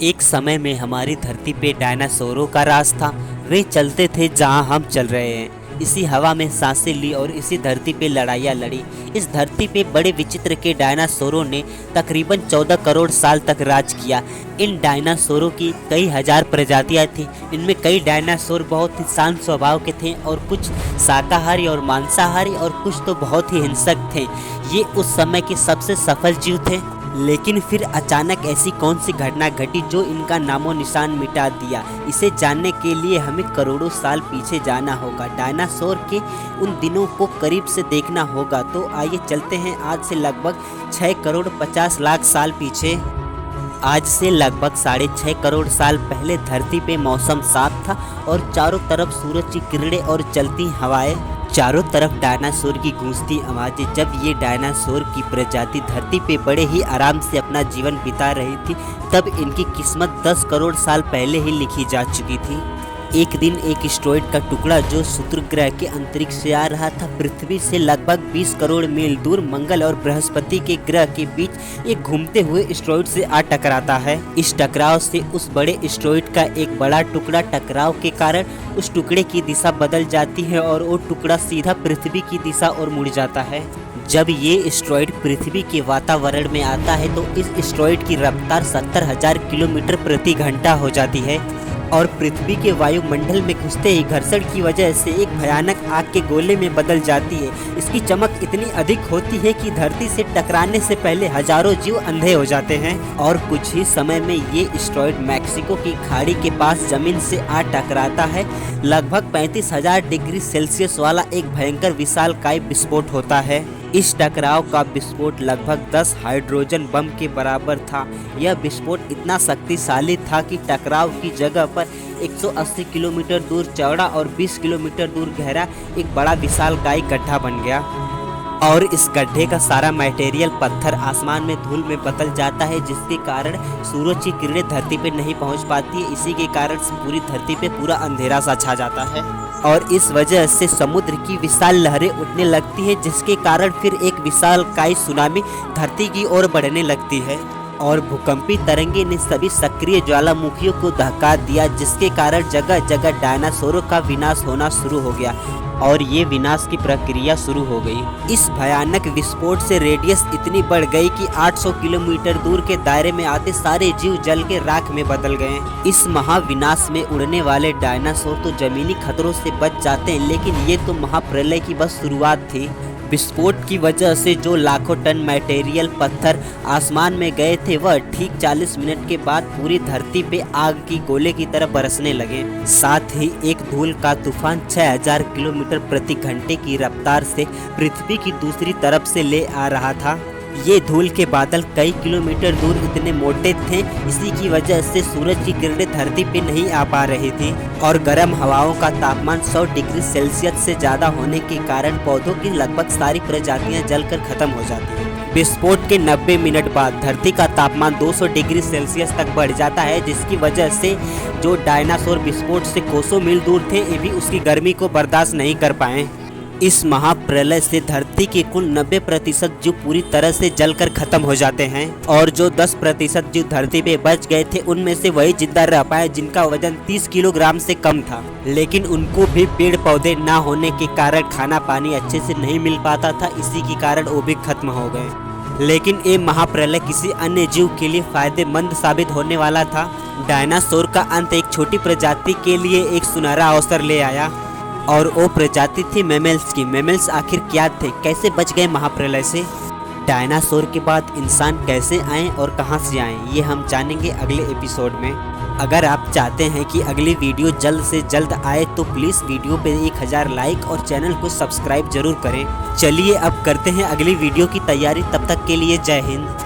एक समय में हमारी धरती पे डायनासोरों का राज था। वे चलते थे जहां हम चल रहे हैं, इसी हवा में सांसें ली और इसी धरती पे लड़ाइयाँ लड़ी। इस धरती पे बड़े विचित्र के डायनासोरों ने तकरीबन 14 करोड़ साल तक राज किया। इन डायनासोरों की कई हजार प्रजातियां थी। इनमें कई डायनासोर बहुत ही शांत स्वभाव के थे और कुछ शाकाहारी और मांसाहारी और कुछ तो बहुत ही हिंसक थे। ये उस समय के सबसे सफल जीव थे। लेकिन फिर अचानक ऐसी कौन सी घटना घटी जो इनका नामो निशान मिटा दिया। इसे जानने के लिए हमें करोड़ों साल पीछे जाना होगा, डायनासोर के उन दिनों को करीब से देखना होगा। तो आइए चलते हैं आज से लगभग 6 करोड़ 50 लाख साल पीछे। आज से लगभग 6.5 करोड़ साल पहले धरती पे मौसम साफ था और चारों तरफ सूरज की किरणें और चलती हवाएं, चारों तरफ डायनासोर की गूंजती आवाजें। जब ये डायनासोर की प्रजाति धरती पे बड़े ही आराम से अपना जीवन बिता रही थी, तब इनकी किस्मत 10 करोड़ साल पहले ही लिखी जा चुकी थी। एक दिन एक एस्टेरॉयड का टुकड़ा जो शुक्र ग्रह के अंतरिक्ष से आ रहा था, पृथ्वी से लगभग 20 करोड़ मील दूर मंगल और बृहस्पति के ग्रह के बीच एक घूमते हुए एस्टेरॉयड से आ टकराता है। इस टकराव से उस बड़े एस्टेरॉयड का एक बड़ा टुकड़ा, टकराव के कारण उस टुकड़े की दिशा बदल जाती है और वो टुकड़ा सीधा पृथ्वी की दिशा और मुड़ जाता है। जब ये एस्टेरॉयड पृथ्वी के वातावरण में आता है तो इस एस्टेरॉयड की रफ्तार 70,000 किलोमीटर प्रति घंटा हो जाती है और पृथ्वी के वायुमंडल में घुसते ही घर्षण की वजह से एक भयानक आग के गोले में बदल जाती है। इसकी चमक इतनी अधिक होती है कि धरती से टकराने से पहले हजारों जीव अंधे हो जाते हैं और कुछ ही समय में ये एस्टेरॉयड मैक्सिको की खाड़ी के पास जमीन से आ टकराता है। लगभग 35,000 डिग्री सेल्सियस वाला एक भयंकर विशालकाय विस्फोट होता है। इस टकराव का विस्फोट लगभग 10 हाइड्रोजन बम के बराबर था। यह विस्फोट इतना शक्तिशाली था कि टकराव की जगह पर 180 किलोमीटर दूर चौड़ा और 20 किलोमीटर दूर गहरा एक बड़ा विशालकाय गड्ढा बन गया और इस गड्ढे का सारा मटेरियल पत्थर आसमान में धूल में बदल जाता है, जिसके कारण सूरज की किरणें धरती पे नहीं पहुंच पाती है। इसी के कारण पूरी धरती पे पूरा अंधेरा सा छा जाता है और इस वजह से समुद्र की विशाल लहरें उठने लगती है, जिसके कारण फिर एक विशालकाय सुनामी धरती की ओर बढ़ने लगती है और भूकंपी तरंगे ने सभी सक्रिय ज्वालामुखियों को दहका दिया, जिसके कारण जगह जगह डायनासोरों का विनाश होना शुरू हो गया और ये विनाश की प्रक्रिया शुरू हो गई। इस भयानक विस्फोट से रेडियस इतनी बढ़ गई कि 800 किलोमीटर दूर के दायरे में आते सारे जीव जल के राख में बदल गए। इस महाविनाश में उड़ने वाले डायनासोर तो जमीनी खतरों से बच जाते हैं, लेकिन ये तो महाप्रलय की बस शुरुआत थी। विस्फोट की वजह से जो लाखों टन मटेरियल पत्थर आसमान में गए थे, वह ठीक 40 मिनट के बाद पूरी धरती पे आग की गोले की तरह बरसने लगे। साथ ही एक धूल का तूफान 6000 किलोमीटर प्रति घंटे की रफ्तार से पृथ्वी की दूसरी तरफ से ले आ रहा था। ये धूल के बादल कई किलोमीटर दूर इतने मोटे थे, इसी की वजह से सूरज की किरणें धरती पे नहीं आ पा रही थी और गर्म हवाओं का तापमान 100 डिग्री सेल्सियस से ज़्यादा होने के कारण पौधों की लगभग सारी प्रजातियां जलकर खत्म हो जाती हैं। विस्फोट के 90 मिनट बाद धरती का तापमान 200 डिग्री सेल्सियस तक बढ़ जाता है, जिसकी वजह से जो डायनासोर विस्फोट से कोसों मील दूर थे, ये भी उसकी गर्मी को बर्दाश्त नहीं कर पाए। इस महाप्रलय से धरती के कुल 90% जीव पूरी तरह से जलकर खत्म हो जाते हैं और जो 10% जीव धरती पे बच गए थे, उनमें से वही जिंदा रह पाए जिनका वजन 30 किलोग्राम से कम था। लेकिन उनको भी पेड़ पौधे ना होने के कारण खाना पानी अच्छे से नहीं मिल पाता था, इसी के कारण वो भी खत्म हो गए। लेकिन ये महाप्रलय किसी अन्य जीव के लिए फायदेमंद साबित होने वाला था। डायनासोर का अंत एक छोटी प्रजाति के लिए एक सुनहरा अवसर ले आया और वो प्रजाति थी मैमल्स की। मैमल्स आखिर क्या थे, कैसे बच गए महाप्रलय से, डायनासोर के बाद इंसान कैसे आए और कहां से आए, ये हम जानेंगे अगले एपिसोड में। अगर आप चाहते हैं कि अगली वीडियो जल्द से जल्द आए तो प्लीज़ वीडियो पे 1000 लाइक और चैनल को सब्सक्राइब जरूर करें। चलिए अब करते हैं अगली वीडियो की तैयारी, तब तक के लिए जय हिंद।